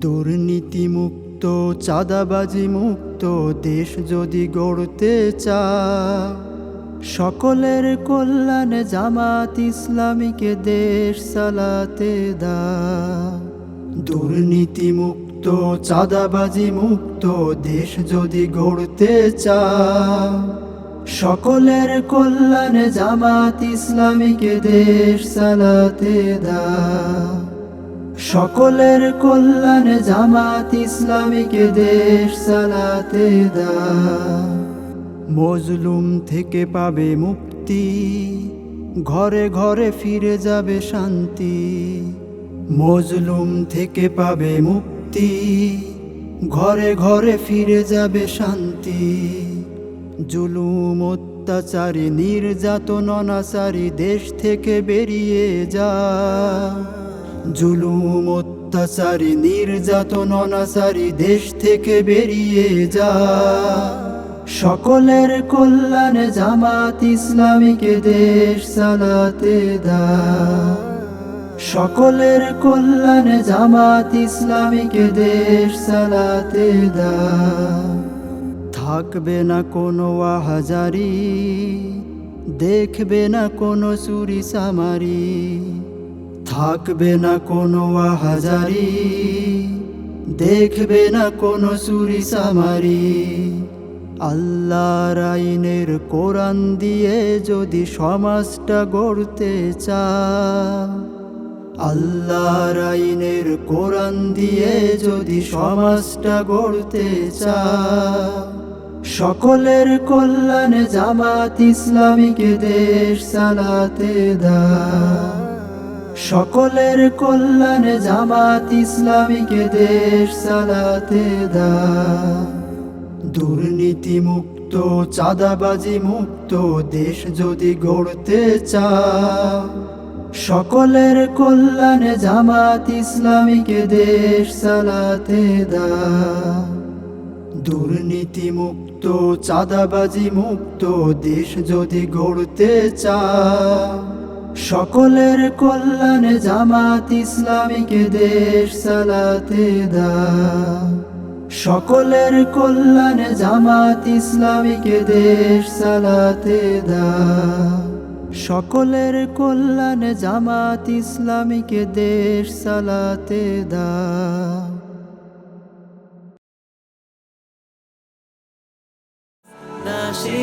দুর্নীতি মুক্ত চাঁদাবাজি মুক্ত দেশ যদি গড়তে চাও, সকলের কল্যাণে জামাত ইসলামীকে দেশ চালাতে দাও। দুর্নীতি মুক্ত চাঁদাবাজি মুক্ত দেশ যদি গড়তে চাও, সকলের কল্যাণে জামাত ইসলামীকে দেশ চালাতে দাও। সকলের কল্যাণে জামাত ইসলামীকে দেশ চালাতে দাও। মজলুম থেকে পাবে মুক্তি, ঘরে ঘরে ফিরে যাবে শান্তি। মজলুম থেকে পাবে মুক্তি, ঘরে ঘরে ফিরে যাবে শান্তি। জুলুম অত্যাচারী নির্যাতন অনাচারী দেশ থেকে বেরিয়ে যা। জুলুম অত্যাচারী নির্যাতন অনাচারী দেশ থেকে বেরিয়ে যা। সকলের কল্যাণে জামাত ইসলামীকে দেশ চালাতে দাও। সকলের কল্যাণে জামাত ইসলামীকে দেশ চালাতে দাও। থাকবে না কোনো আহাজারি, দেখবে না কোনো চুরি চামারি। থাকবে না কোনো আহাজারি, দেখবে না কোনো চুরি চামারি। আল্লাহর আইনের কোরআন দিয়ে যদি সমাজটা গড়তে চাও, আল্লাহর আইনের কোরআন দিয়ে যদি সমাজটা গড়তে চাও, সকলের কল্যাণে জামাত ইসলামীকে দেশ চালাতে দাও। সকলের কল্যাণে জামাত ইসলামীকে দেশ চালাতে দাও। দুর্নীতি মুক্ত চাঁদাবাজি মুক্ত দেশ যদি গড়তে চাও, সকলের কল্যাণে জামাত ইসলামীকে দেশ চালাতে দাও। দুর্নীতি মুক্ত চাঁদাবাজি মুক্ত দেশ যদি গড়তে চাও, সকলের কল্যাণে জামাত ইসলামীকে দেশ চালাতে দাও। সকলের কল্যাণে জামাত ইসলামীকে দেশ চালাতে দাও। সকলের কল্যাণে জামাত ইসলামীকে দেশ চালাতে দাও। নাশি